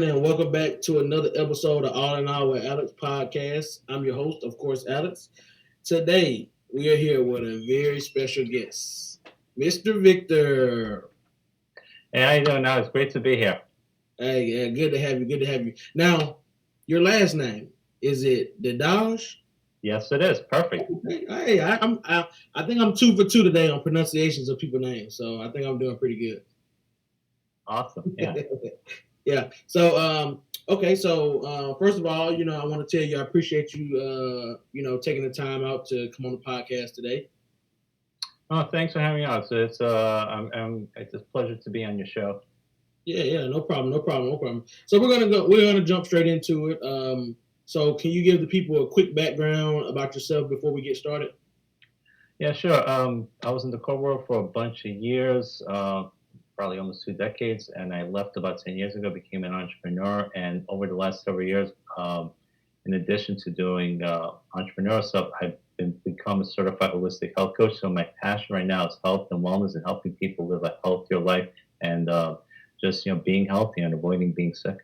and welcome back to another episode of All in All with Alex podcast. I'm your host, of course, Alex. Today, we are here with a very special guest, Mr. Victor. Hey, how you doing now? It's great to be here. Hey, yeah, good to have you. Good to have you. Now, your last name is it Dedaj? Yes, it is. Perfect. I think I'm 2 for 2 today on pronunciations of people names, so I think I'm doing pretty Awesome. Yeah. good. Yeah. So, okay. So, first of all, I want to tell you, I appreciate you, taking the time out to come on the podcast today. Oh, thanks for having me on. So it's a pleasure to be on your show. Yeah. Yeah. No problem. No problem. No problem. So we're gonna jump straight into it. So can you give the people a quick background about yourself before we get started? Yeah, sure. I was in the core world for a bunch of years, probably almost 2 decades, and I left about 10 years ago, became an entrepreneur. And over the last several years, in addition to doing entrepreneurial stuff, become a certified holistic health coach. So my passion right now is health and wellness and helping people live a healthier life and just being healthy and avoiding being sick.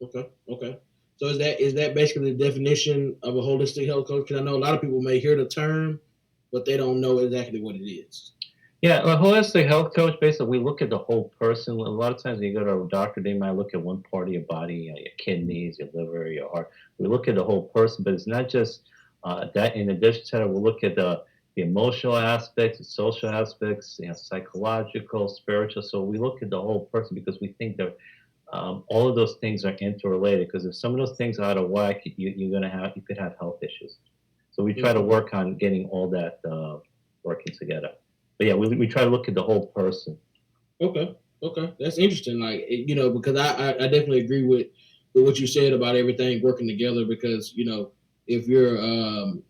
Okay. Okay. So is that basically the definition of a holistic health coach? Because I know a lot of people may hear the term, but they don't know exactly what it is. Yeah, a holistic health coach, basically, we look at the whole person. A lot of times when you go to a doctor, they might look at one part of your body, your kidneys, your liver, your heart. We look at the whole person, but it's not just that. In addition to that, we look at the emotional aspects, the social aspects, psychological, spiritual. So we look at the whole person because we think that all of those things are interrelated. Because if some of those things are out of whack, you could have health issues. So we try to Mhm. work on getting all that working together. But yeah, we try to look at the whole person. Okay, okay, that's interesting. Like because I definitely agree with what you said about everything working together. Because if you're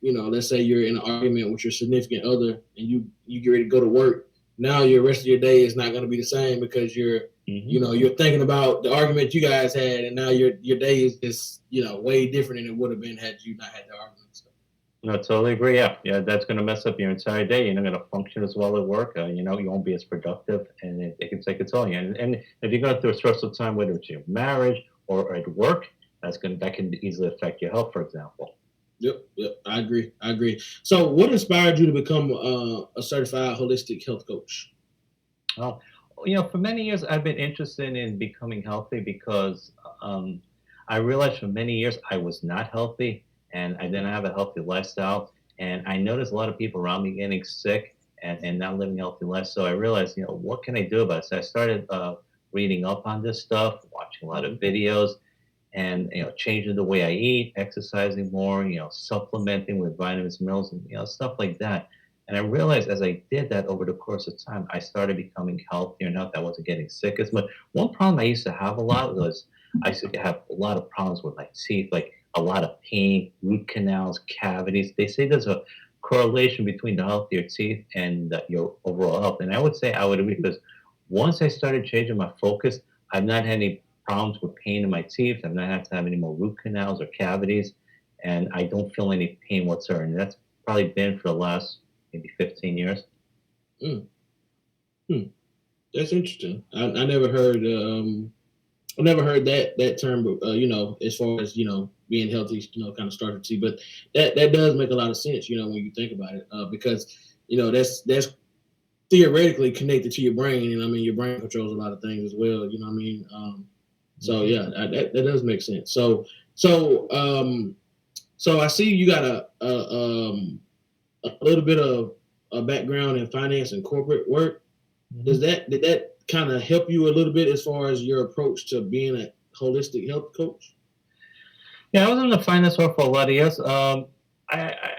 let's say you're in an argument with your significant other and you get ready to go to work, now your rest of your day is not going to be the same because you're thinking about the argument you guys had, and now your day is just way different than it would have been had you not had the argument. So. No, totally agree. Yeah, yeah, that's going to mess up your entire day. You're not going to function as well at work. You won't be as productive, and it can take a toll on you. And if you're going through a stressful time, whether it's your marriage or at work, that can easily affect your health, for example. Yep, yep, I agree. I agree. So, what inspired you to become a certified holistic health coach? Well, for many years I've been interested in becoming healthy because um, I realized for many years I was not healthy and I didn't have a healthy lifestyle. And I noticed a lot of people around me getting sick and not living a healthy life. So I realized, what can I do about it? So I started reading up on this stuff, watching a lot of Mhm. videos, and changing the way I eat, exercising more, supplementing with vitamins, minerals, and stuff like that. And I realized as I did that over the course of time, I started becoming healthier enough that I wasn't getting sick as much. One problem I used to have a lot was I used to have a lot of problems with my teeth, like a lot of pain, root canals, cavities. They say there's a correlation between the healthier teeth and your overall health. And I would say I would agree because once I started changing my focus, I've not had any problems with pain in my teeth. I've not had to have any more root canals or cavities, and I don't feel any pain whatsoever. And that's probably been for the last maybe 15 years. Mm, hmm. That's interesting. I never heard that term, as far as being healthy, kind of started to. But that does make a lot of sense, when you think about it, because that's theoretically connected to your brain, and I mean your brain controls a lot of things as well. You know what I mean? So Mhm. yeah, that does make sense. So I see you got a little bit of a background in finance and corporate work. Mhm. Did that kind of help you a little bit as far as your approach to being a holistic health coach? Yeah, I was in the finance world for a lot of years.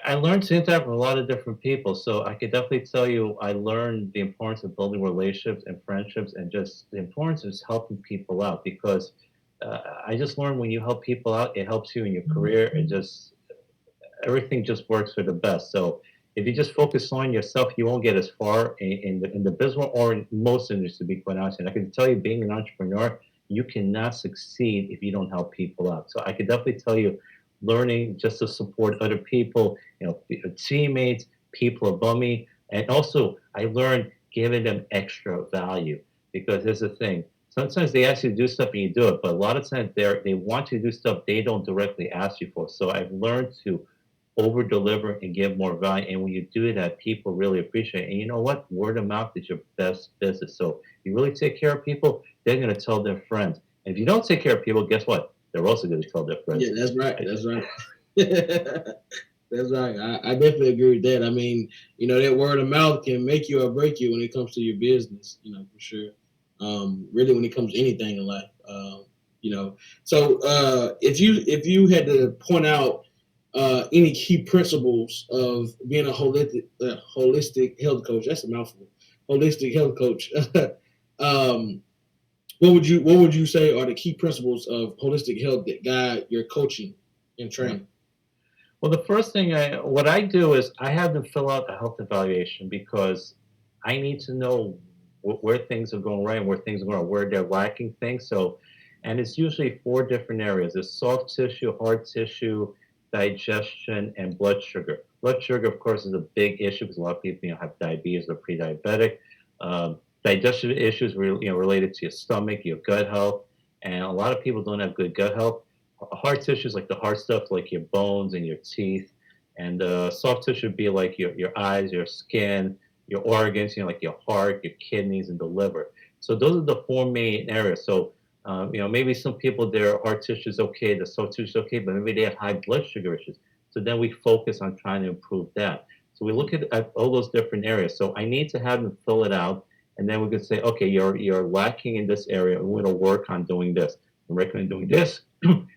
I learned to interact with a lot of different people, so I could definitely tell you I learned the importance of building relationships and friendships, and just the importance of helping people out. Because I just learned when you help people out, it helps you in your career. It just everything just works for the best. So if you just focus on yourself, you won't get as far in the business or in most industries, to be quite honest. And I can tell you, being an entrepreneur, you cannot succeed if you don't help people out. So I could definitely tell you, learning just to support other people, teammates, people above me, and also I learned giving them extra value because here's the thing. Sometimes they ask you to do stuff and you do it, but a lot of times they want you to do stuff they don't directly ask you for. So I've learned to over deliver and give more value. And when you do that, people really appreciate it. And you know what? Word of mouth is your best business. So you really take care of people, they're going to tell their friends. And if you don't take care of people, guess what? They're also going to tell their Yeah, friends. that's right. That's right. That's right. I definitely agree with that. I mean, that word of mouth can make you or break you when it comes to your business, for sure. Really, when it comes to anything in life. So if you had to point out any key principles of being a holistic health coach, that's a mouthful. Holistic health coach. um, what would you say are the key principles of holistic health that guide your coaching and Yeah. training? Well, the first thing what I do is I have them fill out a health evaluation because I need to know where things are going right and where things are going, where they're lacking things. So, and it's usually four different areas: there's soft tissue, hard tissue, digestion, and blood sugar. Blood sugar, of course, is a big issue because a lot of people, have diabetes or pre-diabetic. Digestive issues, related to your stomach, your gut health, and a lot of people don't have good gut health. Hard tissues like the hard stuff like your bones and your teeth, and soft tissue would be like your eyes, your skin, your organs, like your heart, your kidneys, and the liver. So those are the four main areas. So maybe some people their heart tissue is okay, the soft tissue is okay, but maybe they have high blood sugar issues. So then we focus on trying to improve that. So we look at all those different areas. So I need to have them fill it out, and then we can say, okay, you're lacking in this area. We're going to work on doing this. I recommend doing this.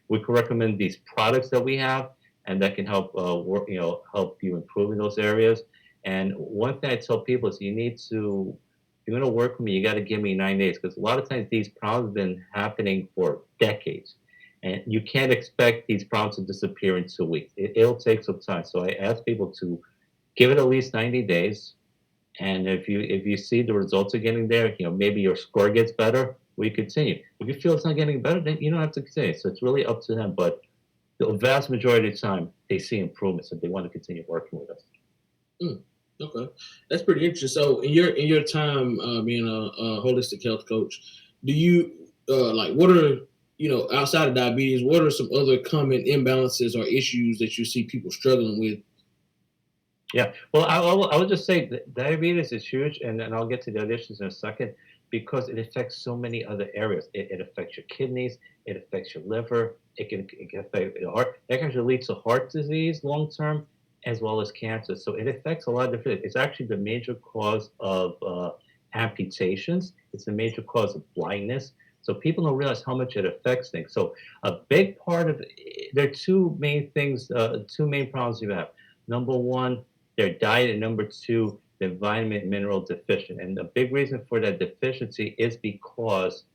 We can recommend these products that we have, and that can help work, help you improve in those areas. And one thing I tell people is you need to, if you're going to work with me, you got to give me 9 days because a lot of times these problems have been happening for decades, and you can't expect these problems to disappear in 2 weeks. It'll take some time. So I ask people to give it at least 90 days, and if you see the results are getting there, maybe your score gets better, we continue. If you feel it's not getting better, then you don't have to continue. So it's really up to them. But the vast majority of the time, they see improvements and they want to continue working with us. Mm, okay, that's pretty interesting. So in your time being a holistic health coach, do you like what are outside of diabetes? What are some other common imbalances or issues that you see people struggling with? Yeah. Well, I will just say that diabetes is huge, and I'll get to the other issues in a second because it affects so many other areas. It affects your kidneys, it affects your liver, it can affect your heart. It can actually lead to heart disease long term as well as cancer. So it affects a lot of different. It's actually the major cause of amputations. It's the major cause of blindness. So people don't realize how much it affects things. So a big part of there are two main things, two main problems you have. Number one, their diet, and number two, they're vitamin and mineral deficient. And the big reason for that deficiency is because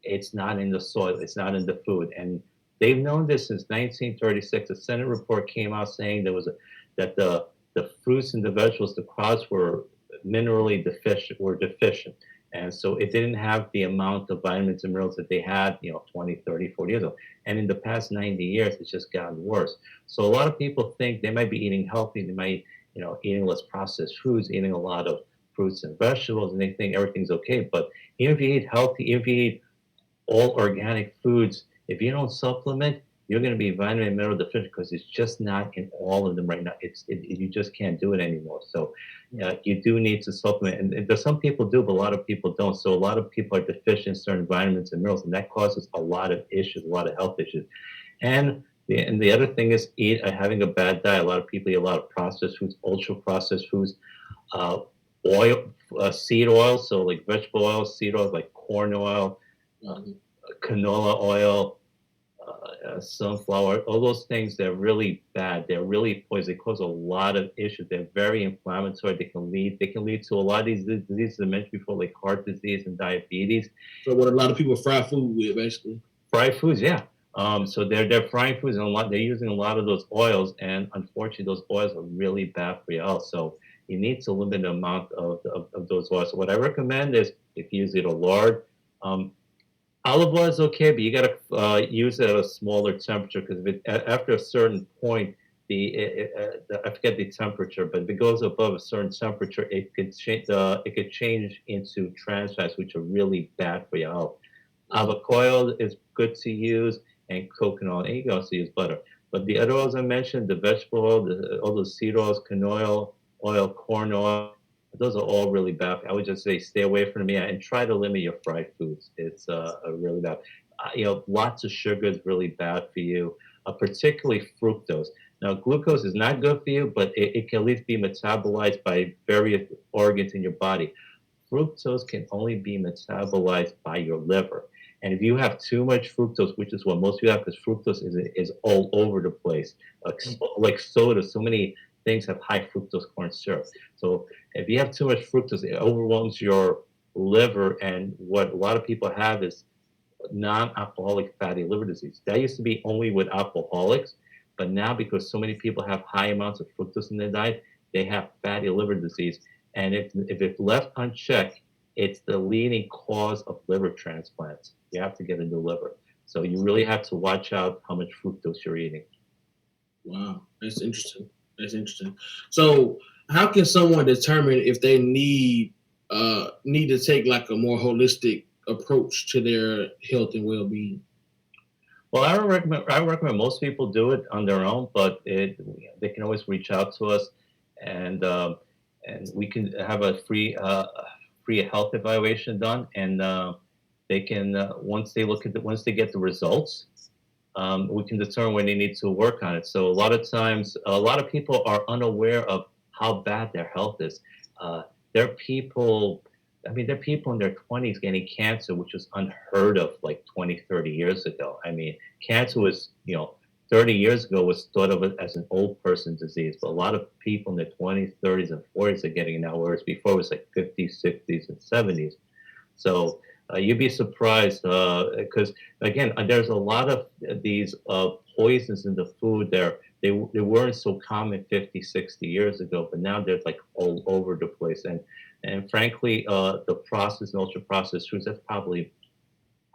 it's not in the soil, it's not in the food. And they've known this since 1936. A Senate report came out saying that the fruits and the vegetables, the crops were minerally deficient, were deficient. And so it didn't have the amount of vitamins and minerals that they had, 20, 30, 40 years ago. And in the past 90 years, it's just gotten worse. So a lot of people think they might be eating healthy, they might, eating less processed foods, eating a lot of fruits and vegetables, and they think everything's okay. But even if you eat healthy, even if you eat all organic foods, if you don't supplement, you're going to be vitamin and mineral deficient because it's just not in all of them right now. You just can't do it anymore. So you do need to supplement, and there's some people do, but a lot of people don't. So a lot of people are deficient in certain vitamins and minerals, and that causes a lot of issues, a lot of health issues. And the other thing is having a bad diet. A lot of people eat a lot of processed foods, ultra processed foods, uh, oil, seed oil, so like vegetable oil, seed oils like corn oil, uh, Mhm. canola oil, sunflower, all those things, they're really bad. They're really poison. They cause a lot of issues. They're very inflammatory. They can lead to a lot of these diseases I mentioned before, like heart disease and diabetes. So what a lot of people fry food with, basically. Fried foods, yeah. So they're frying foods and they're using a lot of those oils, and unfortunately, those oils are really bad for your health. So you need to limit the amount of those oils. So what I recommend is if you use it a lard, um, olive oil is okay, but you got to use it at a smaller temperature because after a certain point, I forget the temperature, but if it goes above a certain temperature, it could change into trans fats, which are really bad for your health. Avocado is good to use, and coconut oil. And you can also use butter. But the other oils I mentioned, the vegetable oil, all those seed oils, canola oil, corn oil, those are all really bad. I would just say stay away from them. Yeah, and try to limit your fried foods. It's a really bad. Lots of sugar is really bad for you, particularly fructose. Now, glucose is not good for you, but it can at least be metabolized by various organs in your body. Fructose can only be metabolized by your liver. And if you have too much fructose, which is what most people have, because fructose is all over the place, like soda, so many things have high fructose corn syrup. So if you have too much fructose, it overwhelms your liver. And what a lot of people have is non-alcoholic fatty liver disease. That used to be only with alcoholics, but now because so many people have high amounts of fructose in their diet, they have fatty liver disease. And if it's left unchecked, it's the leading cause of liver transplants. You have to get a new liver. So you really have to watch out how much fructose you're eating. Wow, that's interesting. That's interesting. So, how can someone determine if they need to take like a more holistic approach to their health and well being? Well, I recommend most people do it on their own, but they can always reach out to us, and we can have a free health evaluation done, and they can once they get the results, we can determine when they need to work on it. So a lot of times, a lot of people are unaware of how bad their health is. Uh, there are people, I mean, there are people in their 20s getting cancer, which was unheard of like 20, 30 years ago. I mean, cancer was, 30 years ago was thought of as an old person disease, but a lot of people in their 20s, 30s, and 40s are getting it now, whereas before it was like 50s, 60s, and 70s. So you'd be surprised because again, there's a lot of these poisons in the food there. They weren't so common 50, 60 years ago, but now they're like all over the place. And frankly, the processed and ultra processed foods, that's probably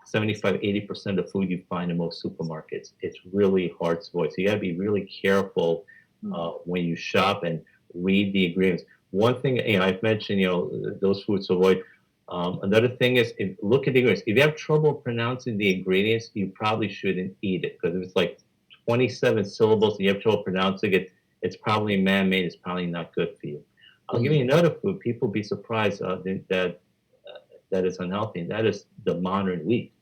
75, 80% of food you find in most supermarkets. It's really hard to avoid. So you got to be really careful when you shop and read the ingredients. One thing, I've mentioned, those foods to avoid. Another thing is, look at the ingredients. If you have trouble pronouncing the ingredients, you probably shouldn't eat it because if it's like 27 syllables and you have trouble pronouncing it, it's probably man-made. It's probably not good for you. I'll give you another food. People be surprised that is unhealthy, and that is the modern wheat.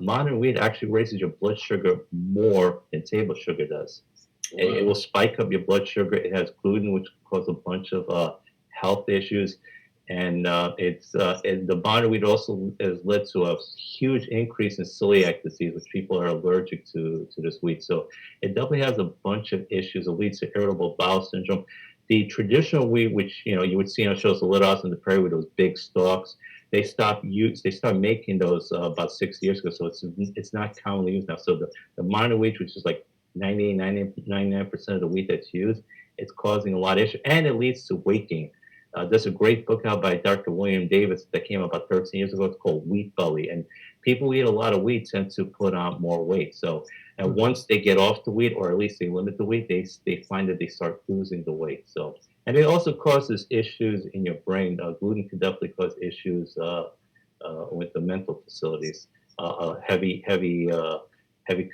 Modern wheat actually raises your blood sugar more than table sugar does. It will Wow. spike up your blood sugar. It has gluten, which causes a bunch of health issues, and the modern wheat also has led to a huge increase in celiac disease, which people are allergic to this wheat. So it definitely has a bunch of issues. It leads to irritable bowel syndrome. The traditional wheat, which you would see on shows, the Little House on the Prairie with those big stalks, they started making those about 6 years ago, so it's not commonly used now. So the modern wheat, which is like 99% of the wheat that's used, it's causing a lot of issues, and it leads to weight gain. There's a great book out by Dr. William Davis that came out about 13 years ago. It's called Wheat Belly, and people who eat a lot of wheat tend to put on more weight. So, and once they get off the wheat, or at least they limit the wheat, they find that they start losing the weight. So, and it also causes issues in your brain. Gluten can definitely cause issues with the mental facilities. Heavy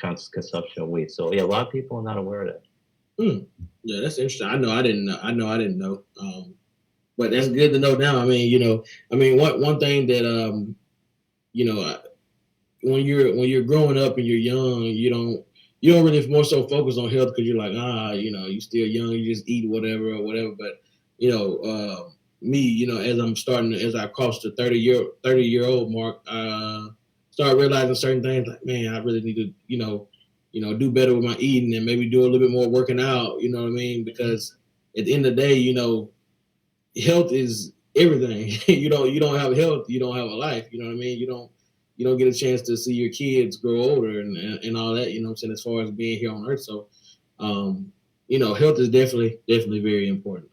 consumption of wheat. So yeah, a lot of people are not aware of that. Hmm. Yeah, that's interesting. I know I didn't know. I know I didn't know. But that's good to know now. I mean, one thing that you know, when you're growing up and you're young, you don't really more so focus on health because you're like, you're still young, you just eat whatever or whatever. But you know, me, as I cross the 30-year old mark, start realizing certain things like, man, I really need to, do better with my eating and maybe do a little bit more working out. You know what I mean? Because at the end of the day, health is everything. You don't have health, you don't have a life. You know what I mean? You don't get a chance to see your kids grow older and all that. You know what I'm saying? As far as being here on Earth, so health is definitely very important.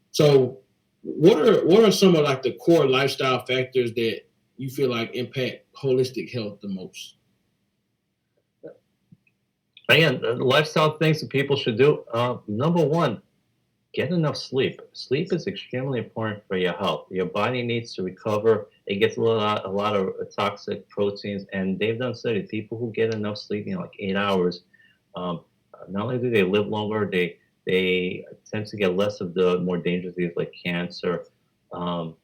So what are some of like the core lifestyle factors that you feel like impact holistic health the most? Again, lifestyle things that people should do. Number one, get enough sleep. Sleep is extremely important for your health. Your body needs to recover. it gets a lot of toxic proteins, and they've done studies. People who get enough sleep, like 8 hours, um, not only do they live longer, they tend to get less of the more dangerous diseases like cancer. Um,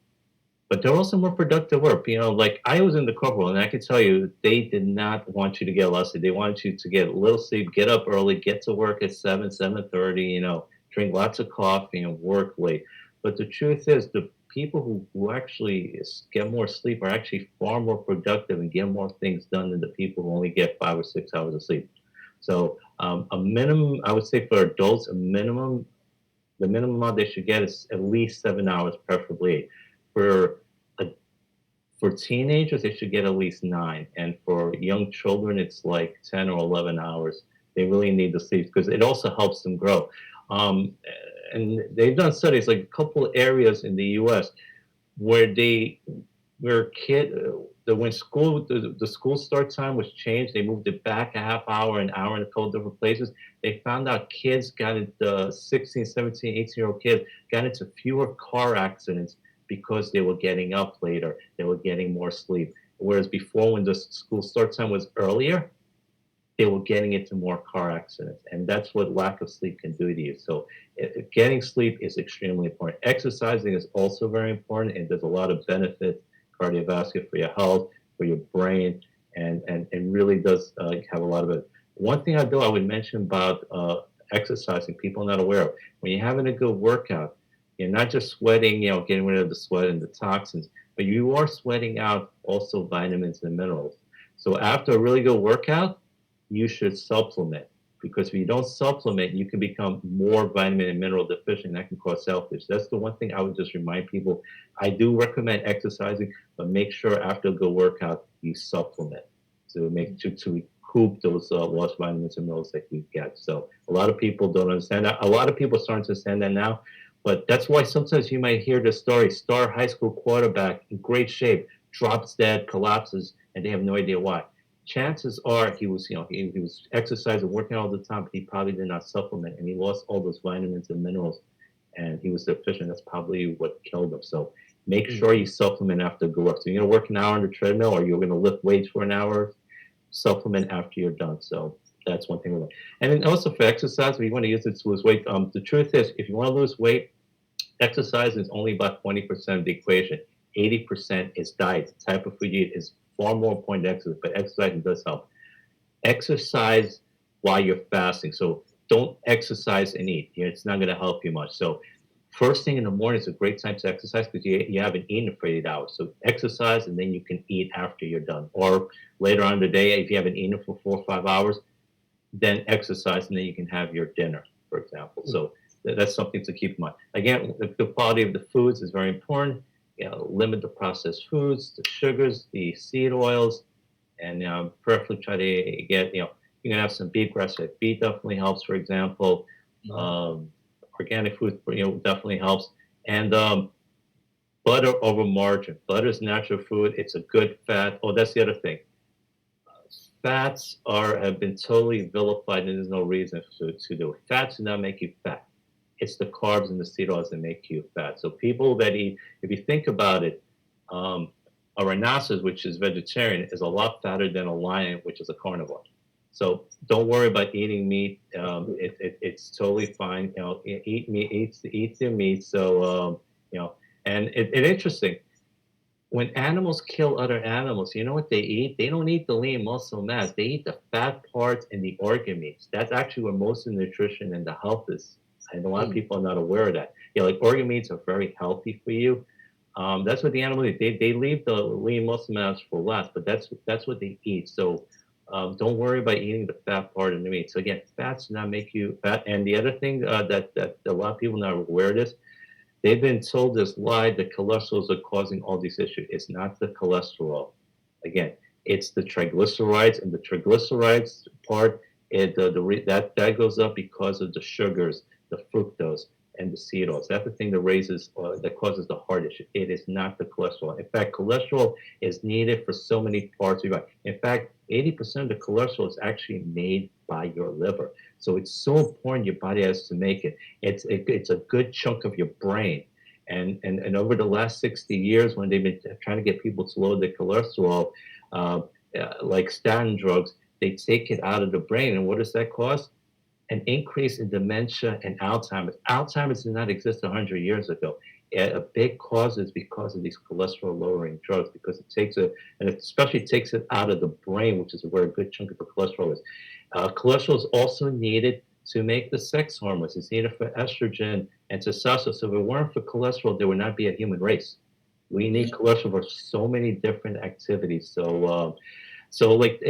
but they're also more productive work. Like I was in the corporate, and I can tell you, they did not want you to get a lot of sleep. They wanted you to get a little sleep, get up early, get to work at 7:30. Drink lots of coffee and work late. But the truth is, the people who actually get more sleep are actually far more productive and get more things done than the people who only get 5 or 6 hours of sleep. So a minimum, I would say for adults, the minimum amount they should get is at least 7 hours, preferably 8. For a for teenagers, they should get at least 9, and for young children, it's like 10 or 11 hours. They really need the sleep because it also helps them grow. Um, and they've done studies, like a couple of areas in the U.S. where when the school start time was changed, they moved it back a half hour, an hour in a couple different places. They found out kids got into 16, 17, 18-year-old kids got into fewer car accidents because they were getting up later. They were getting more sleep. Whereas before, when the school start time was earlier, they were getting into more car accidents. And that's what lack of sleep can do to you. So getting sleep is extremely important. Exercising is also very important, and there's a lot of benefits cardiovascular for your health, for your brain, and really does have a lot of it. One thing I would mention about exercising, people are not aware of, when you're having a good workout, you're not just sweating, getting rid of the sweat and the toxins, but you are sweating out also vitamins and minerals. So after a really good workout, you should supplement, because if you don't supplement, you can become more vitamin and mineral deficient. And that can cause health issues. That's the one thing I would just remind people. I do recommend exercising, but make sure after a good workout you supplement to recoup those lost vitamins and minerals that you get. So a lot of people don't understand that. A lot of people are starting to understand that now. But that's why sometimes you might hear the story: star high school quarterback in great shape drops dead, collapses, and they have no idea why. Chances are he was exercising, working all the time, but he probably did not supplement, and he lost all those vitamins and minerals, and he was deficient. That's probably what killed him. So make sure you supplement after good work. So you're gonna work an hour on the treadmill, or you're gonna lift weights for an hour. Supplement after you're done. So that's one thing. And then also for exercise, if you want to use it to lose weight, the truth is, if you want to lose weight, exercise is only about 20% of the equation. 80% is diet. The type of food you eat is far more important than exercise, but exercise does help. Exercise while you're fasting. So don't exercise and eat. It's not going to help you much. So first thing in the morning is a great time to exercise because you haven't eaten for 8 hours. So exercise, and then you can eat after you're done. Or later on in the day, if you haven't eaten for 4 or 5 hours, then exercise, and then you can have your dinner, for example. So that's something to keep in mind. Again, the quality of the foods is very important. Limit the processed foods, the sugars, the seed oils, and preferably try to get, you can have some beef. Grass-fed beef definitely helps, for example. Um, Organic food, definitely helps. And butter over margarine. Butter is natural food. It's a good fat. Oh, that's the other thing. Fats have been totally vilified, and there's no reason to do it. Fats do not make you fat. It's the carbs and the seed oils that make you fat. So people that eat, if you think about it, a rhinoceros, which is vegetarian, is a lot fatter than a lion, which is a carnivore. So don't worry about eating meat. It's totally fine. Eat meat, eat your meat. So and it's interesting. When animals kill other animals, you know what they eat? They don't eat the lean muscle mass. They eat the fat parts and the organ meats. That's actually where most of the nutrition and the health is. And a lot of people are not aware of that. Like organ meats are very healthy for you. That's what the animals eat. They leave the lean muscle mass for last, but that's what they eat. So don't worry about eating the fat part of the meat. So again, fats do not make you fat. And the other thing that a lot of people are not aware of this, they've been told this lie that cholesterols are causing all these issues. It's not the cholesterol. Again, it's the triglycerides, and the triglycerides part, that goes up because of the sugars, the fructose, and the seed oils. That's the thing that causes the heart issue. It is not the cholesterol. In fact, cholesterol is needed for so many parts of your body. In fact, 80% of the cholesterol is actually made by your liver. So it's so important your body has to make it. It's a good chunk of your brain. And over the last 60 years, when they've been trying to get people to lower their cholesterol, uh, like statin drugs, they take it out of the brain. And what does that cause? An increase in dementia and Alzheimer's. Alzheimer's did not exist 100 years ago. A big cause is because of these cholesterol lowering drugs, because it takes it, and it especially takes it out of the brain, which is where a good chunk of the cholesterol is. Cholesterol is also needed to make the sex hormones. It's needed for estrogen and testosterone. So if it weren't for cholesterol, there would not be a human race. We need Yeah. cholesterol for so many different activities. So like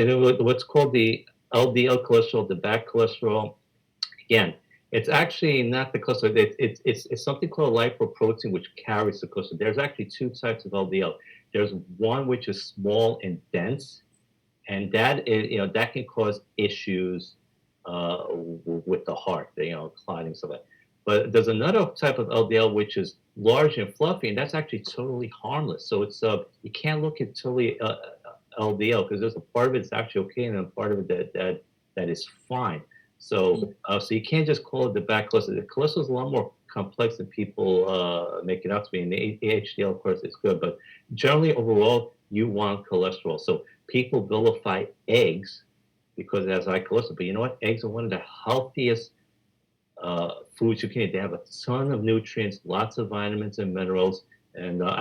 what's called the LDL cholesterol, the bad cholesterol, again, it's actually not the cholesterol. It's something called lipoprotein, which carries the cholesterol. There's actually two types of LDL. There's one which is small and dense, and that is, that can cause issues with the heart, clotting stuff like that. But there's another type of LDL which is large and fluffy, and that's actually totally harmless. So it's you can't look at totally LDL, because there's a part of it that's actually okay, and a part of it that is fine. So you can't just call it the bad cholesterol. The cholesterol is a lot more complex than people make it out to be. And the HDL, of course, is good, but generally overall, you want cholesterol. So people vilify eggs because it has high cholesterol. But you know what? Eggs are one of the healthiest foods you can eat. They have a ton of nutrients, lots of vitamins and minerals, and and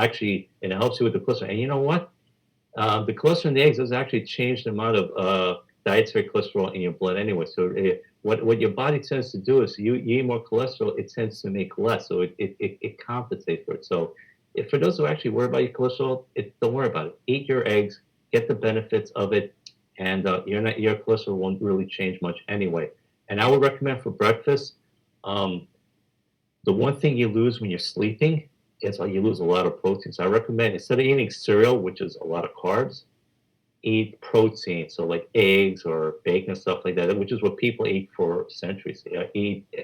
it helps you with the cholesterol. And you know what? The cholesterol in the eggs does actually change the amount of dietary cholesterol in your blood anyway. So what your body tends to do is you eat more cholesterol, it tends to make less. So it compensates for it. So if for those who actually worry about your cholesterol, don't worry about it. Eat your eggs, get the benefits of it, and your cholesterol won't really change much anyway. And I would recommend for breakfast, um, the one thing you lose when you're sleeping is you lose a lot of protein. So I recommend, instead of eating cereal, which is a lot of carbs, eat protein. So like eggs or bacon and stuff like that, which is what people eat for centuries.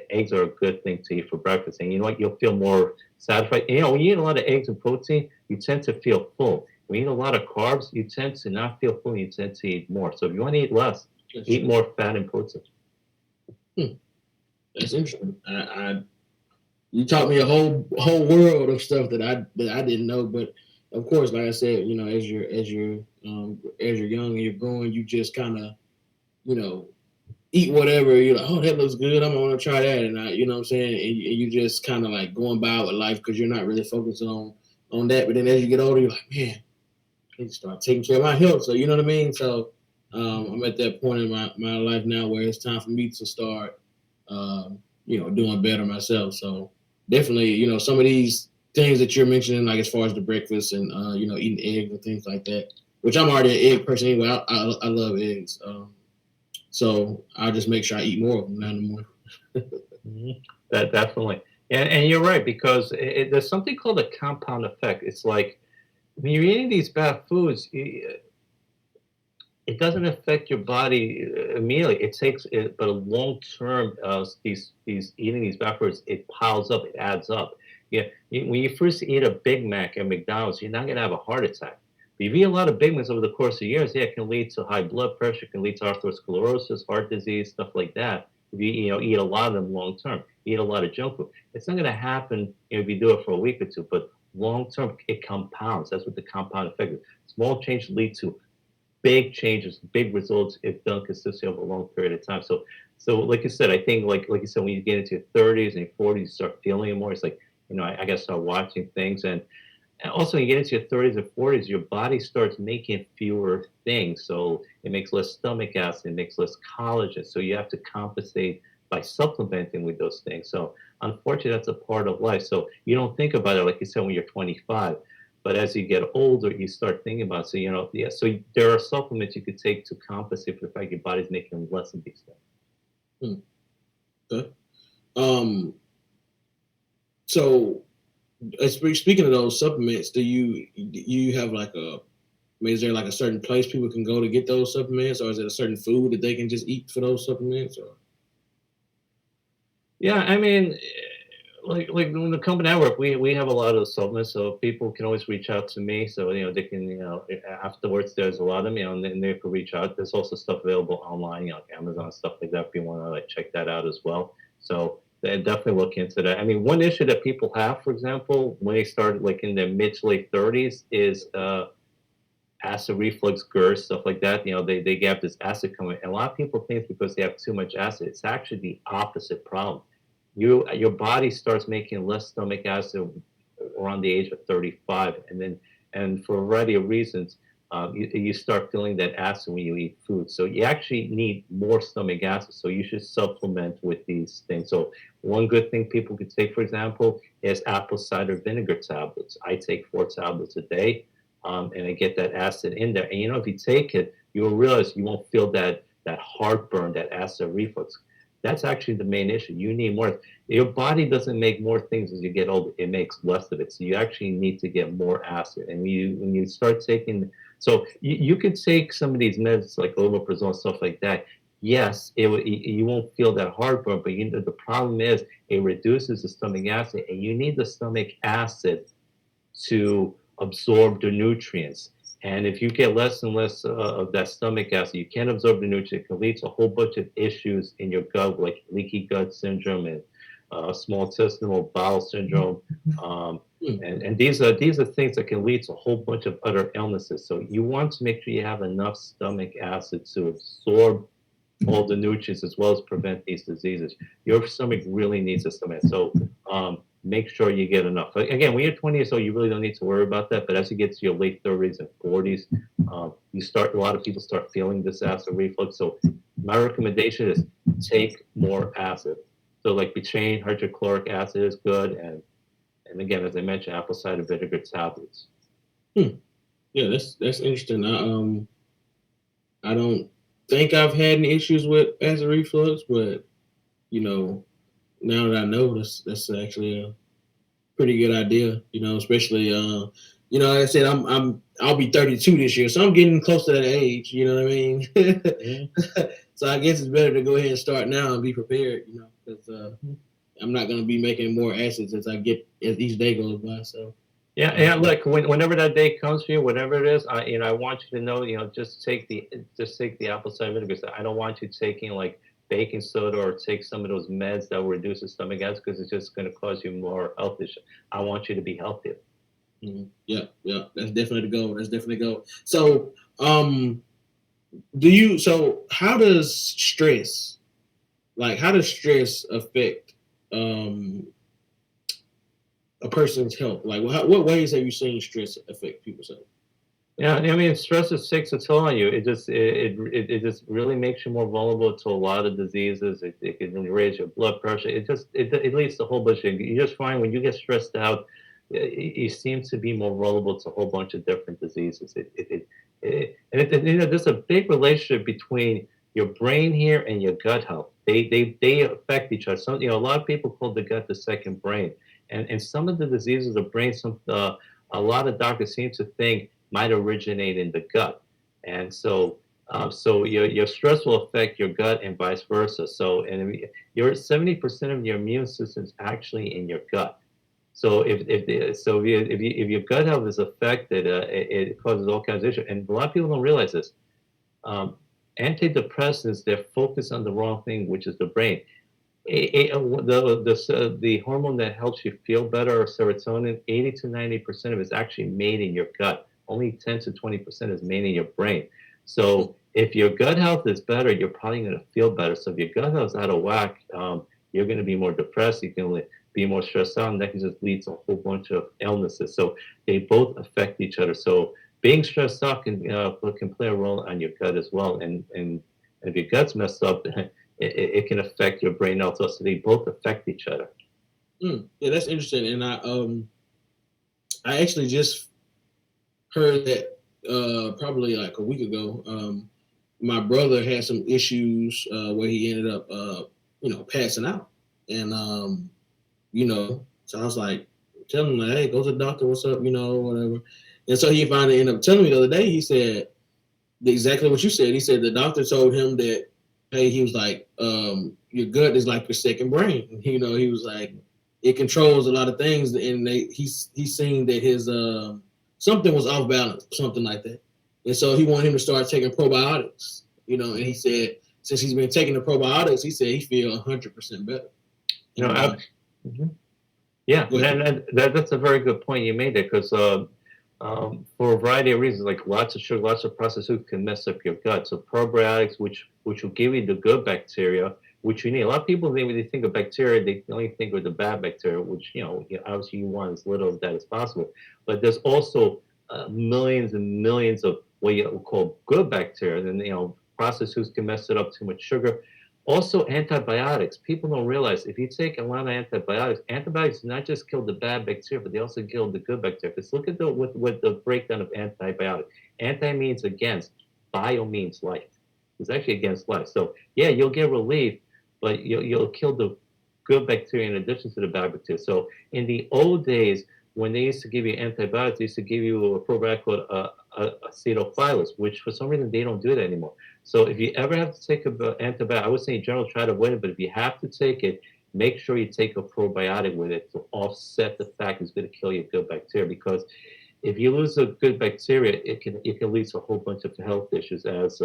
Eggs are a good thing to eat for breakfast. And you know what? You'll feel more satisfied. And, when you eat a lot of eggs and protein, you tend to feel full. When you eat a lot of carbs, you tend to not feel full. You tend to eat more. So if you want to eat less, That's eat true. more fat and protein. Hmm. That's interesting. I you taught me a whole world of stuff that I didn't know. But of course, like I said, as you're young and you're growing, you just kind of you know eat whatever. You're like, oh, that looks good. I'm gonna try that, and what I'm saying. And you just kind of like going by with life because you're not really focused on that. But then as you get older, you're like, man, I need to start taking care of my health. So you know what I mean. So I'm at that point in my life now where it's time for me to start, doing better myself. So definitely, some of these things that you're mentioning, like as far as the breakfast and eating eggs and things like that, which I'm already an egg person anyway. I love eggs. So I'll just make sure I eat more of them now in the morning. Mhm. That definitely, and you're right, because there's something called a compound effect. It's like when you're eating these bad foods, it doesn't affect your body immediately. It takes it, but a long term, these eating these bad foods, it piles up, it adds up. Yeah, when you first eat a Big Mac at McDonald's, you're not gonna have a heart attack. But if you eat a lot of Big Macs over the course of years, yeah, it can lead to high blood pressure, can lead to atherosclerosis, heart disease, stuff like that. If you eat a lot of them long term, eat a lot of junk food, it's not gonna happen if you do it for a week or two. But long term, it compounds. That's what the compound effect is. Small changes lead to big changes, big results if done consistently over a long period of time. So like you said, I think like you said, when you get into your 30s and your 40s, you start feeling it more. It's like, I got to start watching things. And also, when you get into your 30s and 40s, your body starts making fewer things. So it makes less stomach acid, it makes less collagen. So you have to compensate by supplementing with those things. So unfortunately, that's a part of life. So you don't think about it, like you said, when you're 25. But as you get older, you start thinking about it. So, yeah, so there are supplements you could take to compensate for the fact your body's making less of these things. Hmm. Okay. Um. So, speaking of those supplements, do you have like is there like a certain place people can go to get those supplements, or is it a certain food that they can just eat for those supplements? Or Yeah, I mean, like in the company I work, we have a lot of supplements, so people can always reach out to me. So they can afterwards there's a lot of them, and then they can reach out. There's also stuff available online, like Amazon stuff like that, if you want to like check that out as well. So they definitely look into that. I mean, one issue that people have, for example, when they start like in their mid to late 30s, is acid reflux, GERD, stuff like that. You know, they have this acid coming. And a lot of people think because they have too much acid, it's actually the opposite problem. Your body starts making less stomach acid around the age of 35, and then and for a variety of reasons, you start feeling that acid when you eat food. So you actually need more stomach acid. So you should supplement with these things. So one good thing people could take, for example, is apple cider vinegar tablets. I take 4 tablets a day, and I get that acid in there. And you know, if you take it, you will realize you won't feel that heartburn, that acid reflux. That's actually the main issue. You need more. Your body doesn't make more things as you get older; it makes less of it. So you actually need to get more acid. And when you start taking, so you could take some of these meds like omeprazole, stuff like that. Yes, you won't feel that heartburn, but the problem is it reduces the stomach acid, and you need the stomach acid to absorb the nutrients. And if you get less and less of that stomach acid, you can't absorb the nutrients. It can lead to a whole bunch of issues in your gut, like leaky gut syndrome and small intestinal bowel syndrome. Um, Hmm. and these are things that can lead to a whole bunch of other illnesses. So you want to make sure you have enough stomach acid to absorb all the nutrients as well as prevent these diseases. Your stomach really needs a stomach. So make sure you get enough. Again, when you're 20 years old, you really don't need to worry about that. But as you get to your late 30s and 40s, a lot of people start feeling this acid reflux. So my recommendation is take more acid. So like betaine, hydrochloric acid is good. And again, as I mentioned, apple cider vinegar tablets. Hmm. Yeah, that's interesting. I don't think I've had any issues with acid reflux, but you know, now that I know, that's actually a pretty good idea. You know, especially like I said, I'll be 32 this year, so I'm getting close to that age. You know what I mean? Mhm. So I guess it's better to go ahead and start now and be prepared. You know, because I'm not going to be making more acids as each day goes by. So Yeah, uh, yeah. Look, whenever that day comes for you, whatever it is, I want you to know, just take the apple cider vinegar. I don't want you taking like baking soda or take some of those meds that will reduce the stomach acid because it's just going to cause you more health issues. I want you to be healthier. yeah, yeah, that's definitely the goal. That's definitely the goal. So do you? So how does stress affect um a person's health? Like, what ways have you seen stress affect people's health? Yeah, I mean, stress just takes a toll on you. It just really makes you more vulnerable to a lot of diseases. It can raise your blood pressure. It leads to a whole bunch of. You just find when you get stressed out, you seem to be more vulnerable to a whole bunch of different diseases. There's a big relationship between your brain here and your gut health. They affect each other. A lot of people call the gut the second brain, and some of the diseases of the brain, a lot of doctors seem to think might originate in the gut. And so your stress will affect your gut and vice versa. So, and your 70% of your immune system is actually in your gut. So if your gut health is affected, it causes all kinds of issues. And a lot of people don't realize this. Um, Antidepressants, they're focused on the wrong thing, which is the brain. The hormone that helps you feel better, serotonin, 80 to 90% of it is actually made in your gut. Only 10 to 20% is made in your brain. So if your gut health is better, you're probably going to feel better. So if your gut health is out of whack, you're going to be more depressed. You can be more stressed out, and that can just lead to a whole bunch of illnesses. So they both affect each other. So being stressed out can play a role on your gut as well. And if your gut's messed up, it can affect your brain also. So they both affect each other. Yeah, that's interesting. And I actually just heard that probably like a week ago. My brother had some issues where he ended up passing out, and so I was like telling him like, hey, go to the doctor, what's up, whatever. And so he finally ended up telling me the other day. He said exactly what you said. He said the doctor told him that, hey, he was like, your gut is like your second brain. He was like, it controls a lot of things, and he's seen that his something was off balance, something like that, and so he wanted him to start taking probiotics. And he said since he's been taking the probiotics, he said he feel 100% better. No, And yeah, go ahead. that's a very good point you made there because for a variety of reasons, like lots of sugar, lots of processed foods can mess up your gut. So probiotics, which will give you the good bacteria, which you need. A lot of people, when they think of bacteria, they only think of the bad bacteria, which obviously you want as little of that as possible. But there's also millions and millions of what you call good bacteria, and processed foods can mess it up. Too much sugar. Also, antibiotics. People don't realize if you take a lot of antibiotics not just kill the bad bacteria, but they also kill the good bacteria. Because look at with the breakdown of antibiotics. Anti means against, bio means life. It's actually against life. So yeah, you'll get relief, but you'll kill the good bacteria in addition to the bad bacteria. So in the old days, when they used to give you antibiotics, they used to give you a probiotic called acetophilus, which for some reason they don't do that anymore. So if you ever have to take an antibiotic, I would say in general try to avoid it, but if you have to take it, make sure you take a probiotic with it to offset the fact it's going to kill your good bacteria. Because if you lose a good bacteria, it can lead to a whole bunch of health issues, as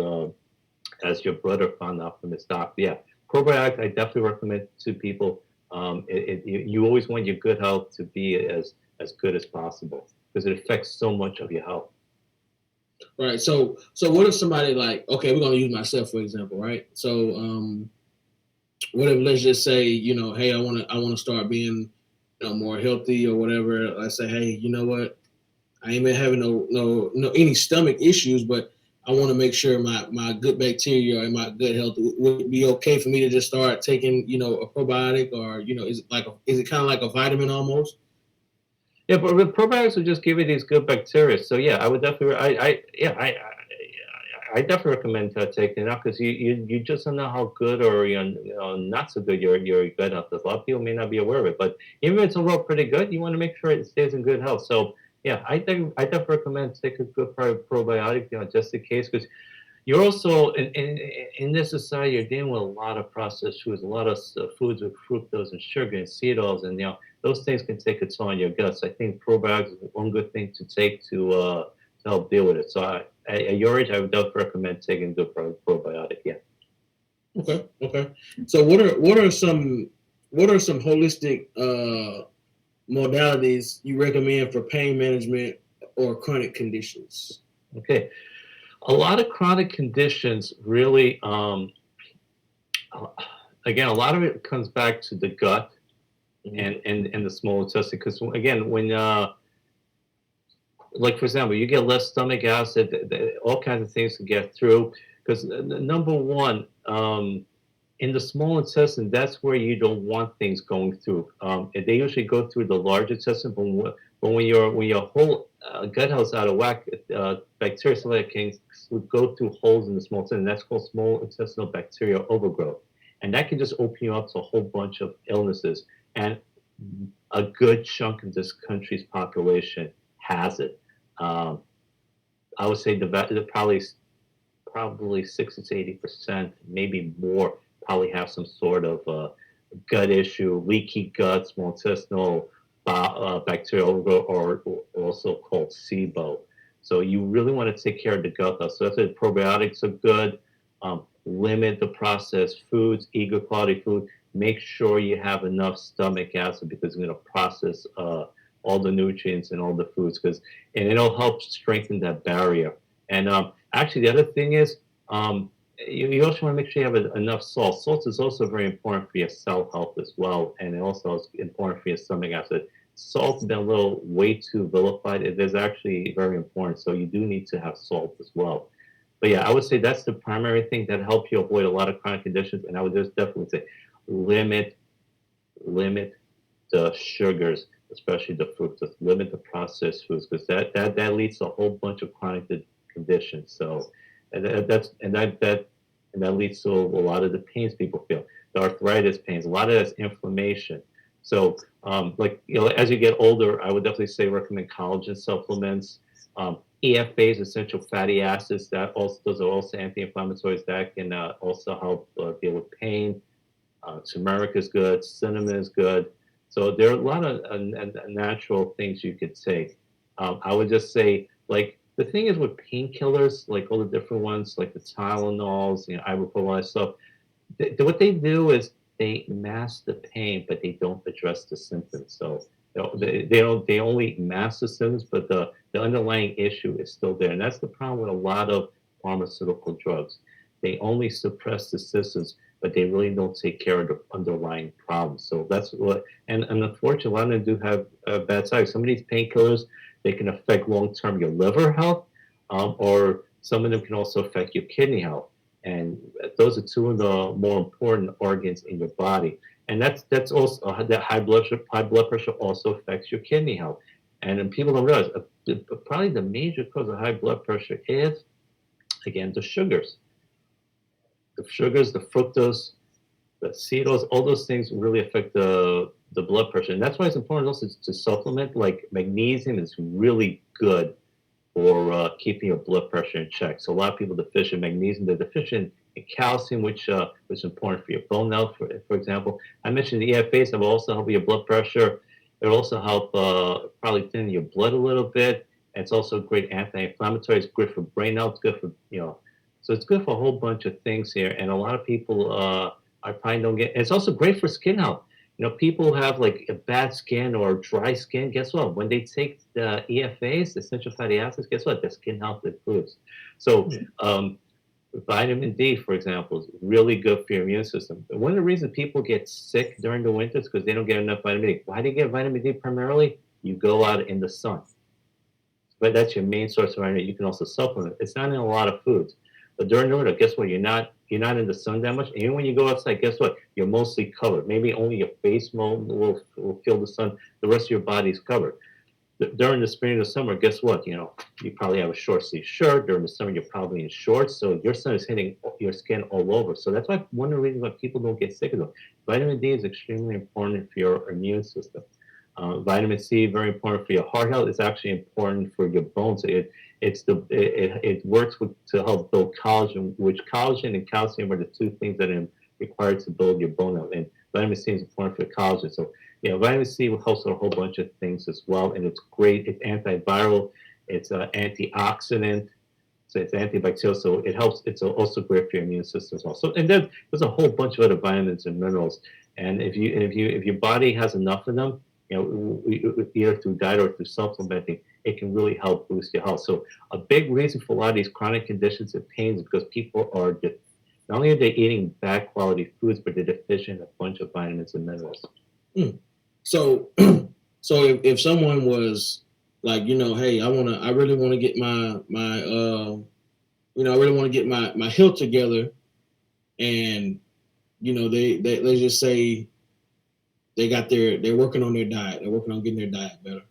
your brother found out from his doctor. Yeah, probiotics I definitely recommend to people. You always want your good health to be as good as possible because it affects so much of your health. Right. So what if somebody like, okay, we're gonna use myself for example, right? So what if let's just say, hey, I wanna start being, more healthy or whatever. I say, hey, you know what? I ain't been having no any stomach issues, but I want to make sure my good bacteria and my good health would it be okay for me to just start taking, a probiotic, or is it kind of like a vitamin almost? Yeah, but with probiotics will just give you these good bacteria. So yeah, I would definitely, I definitely recommend taking it out because you just don't know how good or not so good your gut health is. A lot of people may not be aware of it, but even if it's overall pretty good, you want to make sure it stays in good health. So yeah, I definitely recommend take a good probiotic, just in case because you're also in this society you're dealing with a lot of processed foods, a lot of foods with fructose and sugar and seed oils, and those things can take a toll on your gut. So I think probiotics is one good thing to take to help deal with it. So at your age, I would definitely recommend taking a good probiotic. Yeah. Okay, okay. So what are some holistic modalities you recommend for pain management or chronic conditions? Okay. A lot of chronic conditions really, again, a lot of it comes back to the gut Mhm. and the small intestine. Because again, when like for example, you get less stomach acid, all kinds of things to get through. Because number one, in the small intestine, that's where you don't want things going through. And they usually go through the large intestine, but when your whole gut health is out of whack, bacteria like can go through holes in the small intestine. That's called small intestinal bacterial overgrowth, and that can just open you up to a whole bunch of illnesses. And a good chunk of this country's population has it. Um, I would say probably 60 to 80%, maybe more, probably have some sort of gut issue, leaky gut, small intestinal bacterial overgrowth, or also called SIBO. So you really want to take care of the gut health. So that's why probiotics are good. Limit the processed foods, eat good quality food. Make sure you have enough stomach acid because it's going to process all the nutrients and all the foods, and it'll help strengthen that barrier. And actually, the other thing is, you also want to make sure you have enough salt. Salt is also very important for your cell health as well, and it also is important for your stomach acid. Salt's been a little way too vilified. It is actually very important, so you do need to have salt as well. But yeah, I would say that's the primary thing that helps you avoid a lot of chronic conditions. And I would just definitely say limit limit the sugars, especially the fructose. Limit the processed foods because that leads to a whole bunch of chronic conditions. So, and that leads to a lot of the pains people feel, the arthritis pains. A lot of that's inflammation. So, like as you get older, I would definitely say recommend collagen supplements. EFAs, essential fatty acids, that also those are also anti-inflammatories that can also help deal with pain. Turmeric is good, cinnamon is good. So there are a lot of natural things you could take. I would just say, like, the thing is with painkillers, like all the different ones, like the Tylenols, ibuprofen stuff, what they do is they mask the pain, but they don't address the symptoms. So Mm. they only mask the symptoms, but the underlying issue is still there, and that's the problem with a lot of pharmaceutical drugs. They only suppress the symptoms, but they really don't take care of the underlying problem. So that's what, and unfortunately, a lot of them do have bad sides. Some of these painkillers, they can affect long term your liver health, or some of them can also affect your kidney health. And those are two of the more important organs in your body. And that's also that high blood pressure also affects your kidney health. And then people don't realize probably the major cause of high blood pressure is again the sugars, the fructose, the cetos, all those things really affect the blood pressure. And that's why it's important also to supplement. Like magnesium is really good for keeping your blood pressure in check. So a lot of people deficient in magnesium, they're deficient in calcium, which is important for your bone health. For example, I mentioned the EFAs that will also help your blood pressure. It will also help probably thin your blood a little bit. And it's also a great anti-inflammatory. It's good for brain health. It's good for so it's good for a whole bunch of things here. And a lot of people I probably don't get. It's also great for skin health. People have like a bad skin or dry skin. Guess what? When they take the EFAs, essential fatty acids, guess what? Their skin health improves. So, Yeah. vitamin D, for example, is really good for your immune system. And one of the reasons people get sick during the winter is because they don't get enough vitamin D. Why do you get vitamin D primarily? You go out in the sun, but that's your main source of vitamin D. You can also supplement. It's not in a lot of foods, but during the winter, guess what? You're not in the sun that much. And even when you go outside, guess what? You're mostly covered. Maybe only your face will feel the sun. The rest of your body's covered. During the spring and the summer, guess what? You probably have a short sleeve shirt. During the summer, you're probably in shorts, so your sun is hitting your skin all over. So that's why one of the reasons why people don't get sick is vitamin D is extremely important for your immune system. Vitamin C, very important for your heart health. It's actually important for your bones. It works to help build collagen, which collagen and calcium are the two things that are required to build your bone health. And vitamin C is important for collagen. So vitamin C helps with a whole bunch of things as well, and it's great. It's antiviral. It's an antioxidant. So it's antibacterial. So it helps. It's also great for your immune system as well. So and then there's a whole bunch of other vitamins and minerals. And if your body has enough of them, either through diet or through supplementing, it can really help boost your health. So a big reason for a lot of these chronic conditions and pains is because people are not only are they eating bad quality foods, but they're deficient in a bunch of vitamins and minerals. Mm. So, so if someone was like, hey, I really want to get I really want to get my health together, and they let's just say they're working on their diet, they're working on getting their diet better,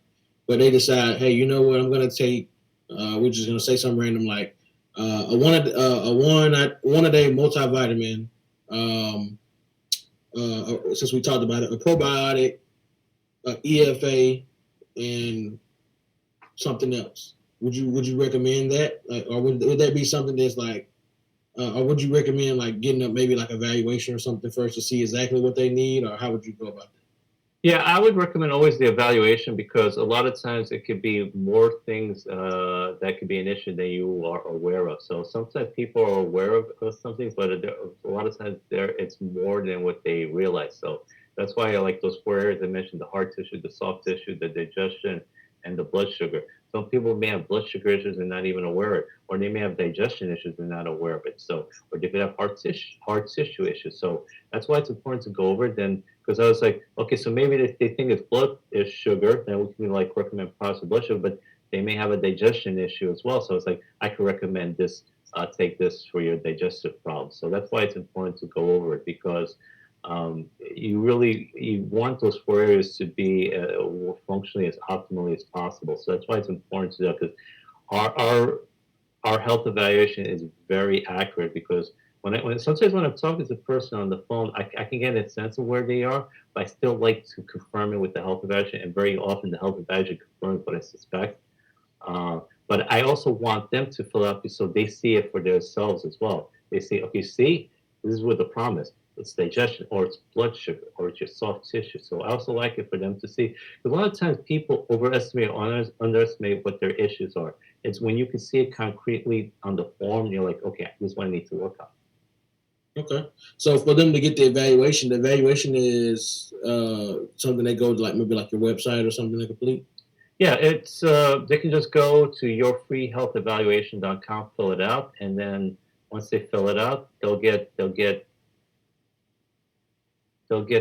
but they decide, hey, you know what, I'm gonna take, we're just gonna say something random like one a day multivitamin, um, since we talked about it, a probiotic, EFA, and something else. Would you recommend that, like, or would that be something that's like, or would you recommend like getting up maybe like evaluation or something first to see exactly what they need, or how would you go about that? Yeah, I would recommend always the evaluation because a lot of times it could be more things that could be an issue than you are aware of. So sometimes people are aware of something, but a lot of times it's more than what they realize. So that's why I like those four areas I mentioned: the hard tissue, the soft tissue, the digestion, and the blood sugar. Some people may have blood sugar issues and not even aware of it, or they may have digestion issues and not aware of it. So, or they could have hard tissue issues. So that's why it's important to go over it. Then because I was like, okay, so maybe they think it's blood is sugar, then we can like recommend products for blood sugar, but they may have a digestion issue as well. So it's like I could recommend this, take this for your digestive problems. So that's why it's important to go over it because you want those four areas to be functionally as optimally as possible. So that's why it's important to do because our our our health evaluation is very accurate because sometimes when I'm talking to a person on the phone, I can get a sense of where they are, but I still like to confirm it with the health evaluation, and very often the health evaluation confirms what I suspect. But I also want them to fill out so they see it for themselves as well. They say, okay, see, this is what the problem is. It's digestion, or it's blood sugar, or it's your soft tissue. So I also like it for them to see. Because a lot of times people overestimate or underestimate what their issues are. It's when you can see it concretely on the form, you're like, okay, this is what I need to work on. Okay. So for them to get the evaluation is something they go to like maybe like your website or something to complete. Yeah, it's they can just go to yourfreehealthevaluation.com, fill it out, and then once they fill it out, they'll get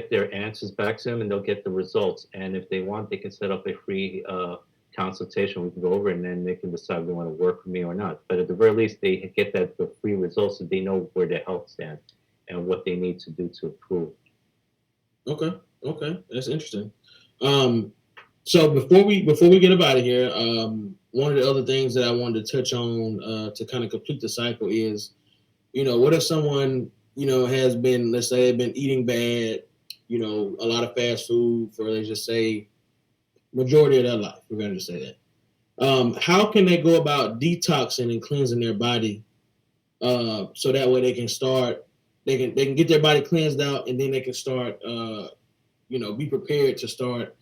their answers back to them, and they'll get the results. And if they want, they can set up a free consultation. We can go over it, and then they can decide if they want to work with me or not. But at the very least, they get that the free results, so they know where their health stands and what they need to do to improve. Okay. Okay. That's interesting. Um, so before we get up out of here, one of the other things that I wanted to touch on to kind of complete the cycle is, what if someone, has been, let's say, they've been eating bad, a lot of fast food for, let's just say, majority of their life. We're going to just say that. How can they go about detoxing and cleansing their body so that way they can start, they can get their body cleansed out, and then they can start, be prepared to start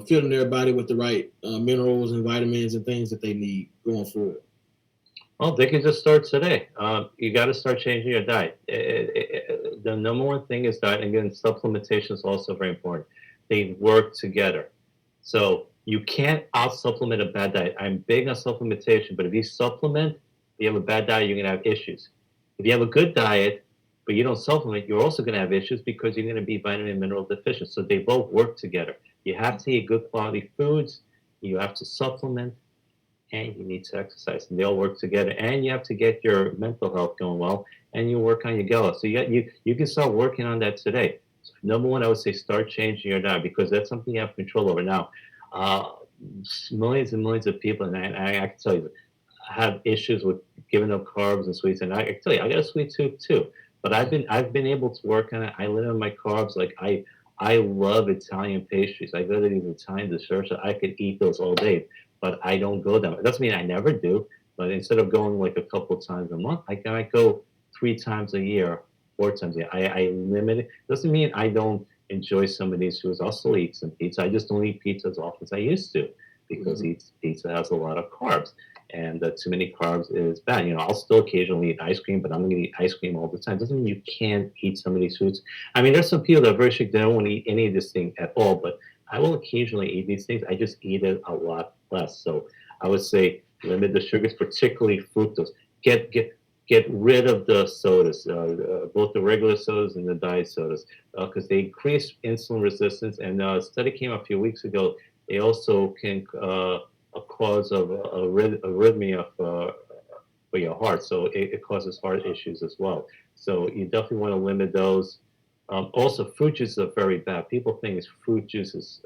filling their body with the right minerals and vitamins and things that they need going forward. Well, they can just start today. You got to start changing your diet. The number one thing is diet. Again, supplementation is also very important. They work together. So you can't out supplement a bad diet. I'm big on supplementation, but if you supplement, you have a bad diet, you're going to have issues. If you have a good diet, but you don't supplement, you're also going to have issues because you're going to be vitamin and mineral deficient. So they both work together. You have to eat good quality foods. You have to supplement and you need to exercise, and they all work together. And you have to get your mental health going well, and you work on your gut. So you can start working on that today. So number one, I would say start changing your diet because that's something you have control over. Now, uh, millions and millions of people, and I can tell you, have issues with giving up carbs and sweets. And I can tell you, I got a sweet tooth too, but I've been able to work on it. I limit my carbs. Like I love Italian pastries. I go to these Italian desserts. I could eat those all day, but I don't go them. It doesn't mean I never do. But instead of going like a couple times a month, I might go 3 times a year, 4 times a year. I limit it. Doesn't mean I don't enjoy some of these foods. I'll still eat some pizza. I just don't eat pizza as often as I used to because Mhm. pizza has a lot of carbs, and too many carbs is bad. I'll still occasionally eat ice cream, but I'm going to eat ice cream all the time. Doesn't mean you can't eat some of these foods. I mean, there's some people that are very strict. They don't want to eat any of this thing at all, but I will occasionally eat these things. I just eat it a lot less. So I would say limit the sugars, particularly fructose. Get get get rid of the sodas, both the regular sodas and the diet sodas, because they increase insulin resistance. And a study came a few weeks ago. They also can a cause of arrhythmia for your heart. So it causes heart issues as well. So you definitely want to limit those. Also, fruit juices are very bad. People think it's fruit juices.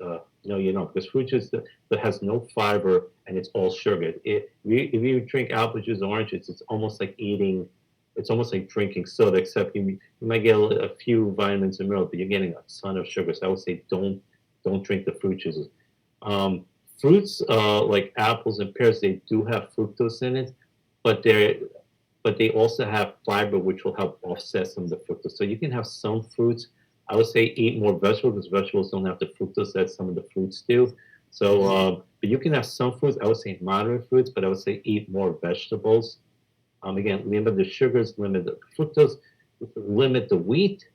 No, you don't, because fruit juice that has no fiber and it's all sugar. If you drink apple juice or orange juice, it's almost like eating. It's almost like drinking soda, except you might get a few vitamins and minerals, but you're getting a ton of sugar. So I would say don't drink the fruit juices. Um, Fruits like apples and pears, they do have fructose in it, but they also have fiber, which will help offset some of the fructose. So you can have some fruits. I would say eat more vegetables because vegetables don't have the fructose that some of the fruits do. So, Mhm. but you can have some fruits. I would say moderate fruits, but I would say eat more vegetables. Again, limit the sugars, limit the fructose, limit the wheat,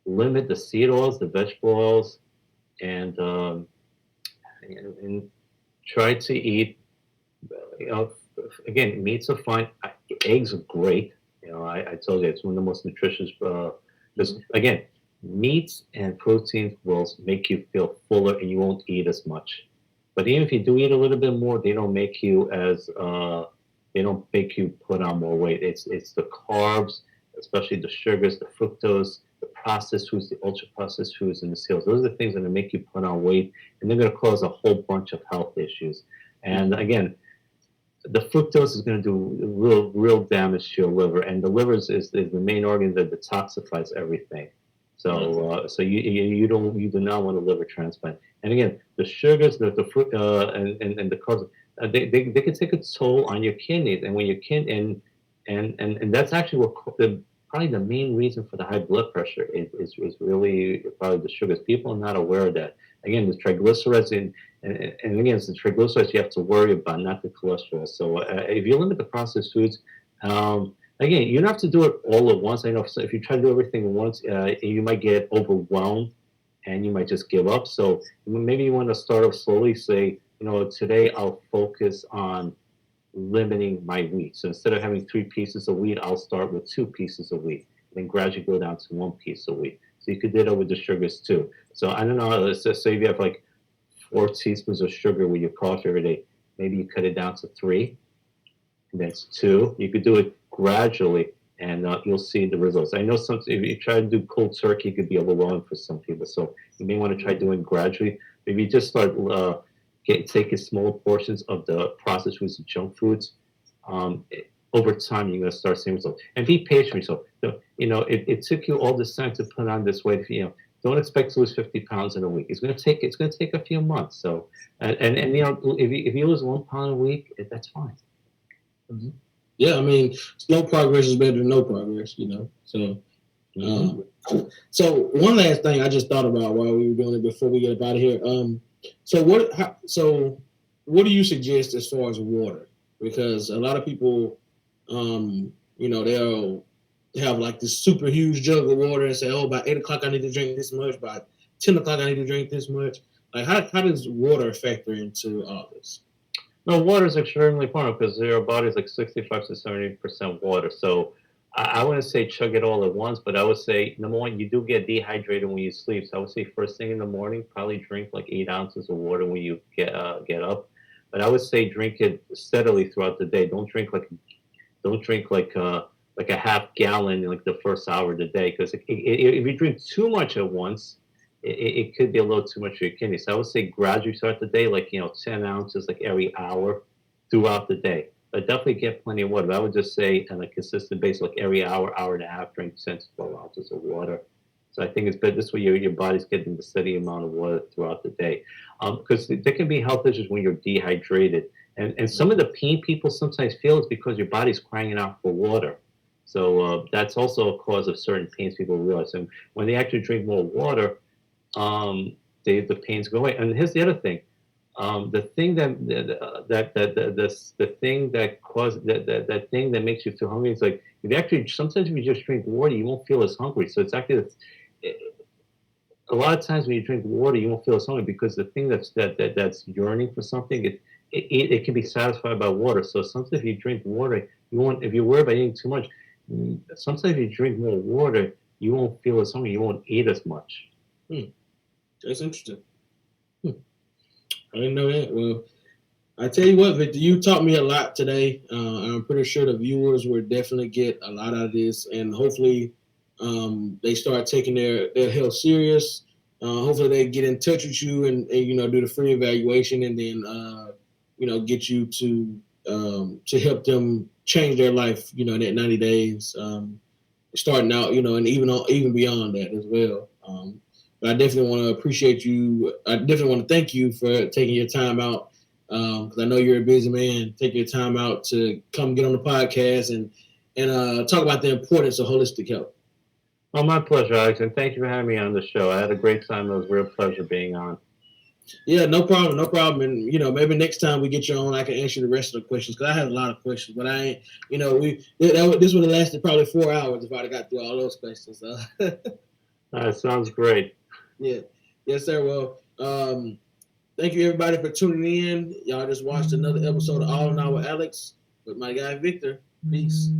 limit the seed oils, the vegetable oils, and and try to eat. You know, Again, meats are fine. Eggs are great. I told you it's one of the most nutritious. Because Mhm. again, meats and proteins will make you feel fuller, and you won't eat as much. But even if you do eat a little bit more, they don't make you put on more weight. It's the carbs, especially the sugars, the fructose, the processed foods, the ultra processed foods, and the sales. Those are the things that are going to make you put on weight, and they're going to cause a whole bunch of health issues. And Mhm. again, the fructose is going to do real damage to your liver, and the liver is the main organ that detoxifies everything. Right. So you do not want a liver transplant. And again, the sugars, the fruit, and the carbs, they can take a toll on your kidneys, and when your kid and that's actually probably the main reason for the high blood pressure is really probably the sugars. People are not aware of that. Again, the triglycerides and again, it's the triglycerides you have to worry about, not the cholesterol. So if you limit the processed foods, um, Again, you don't have to do it all at once. I know if you try to do everything at once, you might get overwhelmed and you might just give up. So maybe you want to start off slowly. Say, today I'll focus on limiting my wheat. So instead of having 3 pieces of wheat, I'll start with 2 pieces of wheat, and then gradually go down to 1 piece of wheat. So you could do that with the sugars too. So I don't know. Let's just say if you have like 4 teaspoons of sugar with your coffee every day, maybe you cut it down to 3, and that's 2. You could do it gradually, and you'll see the results. I know some if you try to do cold turkey, it could be overwhelming for some people. So you may want to try doing gradually. Maybe just start taking small portions of the processed foods and junk foods. Over time, you're going to start seeing results. And be patient with yourself. So, it took you all this time to put on this weight. Don't expect to lose 50 pounds in a week. It's going to take a few months. So, and if you lose 1 pound a week, that's fine. Mhm. Yeah, I mean, slow progress is better than no progress. So, Mhm. so one last thing I just thought about while we were doing it before we get up out of here. So what do you suggest as far as water? Because a lot of people, they'll have like this super huge jug of water and say, "Oh, by 8 o'clock I need to drink this much. By 10 o'clock I need to drink this much." Like, how does water factor into all this? No, water is extremely important because your body is like 65 to 70% water. So I wouldn't say chug it all at once, but I would say number one, you do get dehydrated when you sleep. So I would say first thing in the morning, probably drink like 8 ounces of water when you get up. But I would say drink it steadily throughout the day. Don't drink like a half gallon in like the first hour of the day because if you drink too much at once, it could be a little too much for your kidneys. So I would say gradually start the day, like 10 ounces like every hour throughout the day. But definitely get plenty of water. But I would just say on a consistent basis, like every hour, hour and a half, drink 10 to 12 ounces of water. So I think it's better this way your body's getting the steady amount of water throughout the day. Because there can be health issues when you're dehydrated. And some of the pain people sometimes feel is because your body's crying out for water. So that's also a cause of certain pains people realize. And when they actually drink more water, the pains go away. And here's the other thing: the thing the thing that causes that thing that makes you feel hungry is like if you actually sometimes if you just drink water, you won't feel as hungry. So it's actually a lot of times when you drink water, you won't feel as hungry because the thing that's yearning for something, it can be satisfied by water. So sometimes if you drink water, you won't. If you worry about eating too much, sometimes if you drink more water, you won't feel as hungry. You won't eat as much. Hmm, that's interesting. Hmm, I didn't know that. Well, I tell you what, Victor, you taught me a lot today. I'm pretty sure the viewers will definitely get a lot out of this, and hopefully, they start taking their health serious. Hopefully, they get in touch with you and do the free evaluation, and then get you to help them change their life. In that 90 days, starting out, and even beyond that as well. But I definitely want to appreciate you. I definitely want to thank you for taking your time out because I know you're a busy man. Take your time out to come get on the podcast and talk about the importance of holistic health. Oh, my pleasure, Alex, and thank you for having me on the show. I had a great time. It was a real pleasure being on. Yeah, no problem, no problem. And maybe next time we get you on, I can answer the rest of the questions because I have a lot of questions. But I ain't, this would have lasted probably 4 hours if I'd have got through all those questions. So Sounds great. yeah, yes, sir. Well, thank you everybody for tuning in. Y'all just watched another episode of All in All with Alex with my guy Victor. Peace.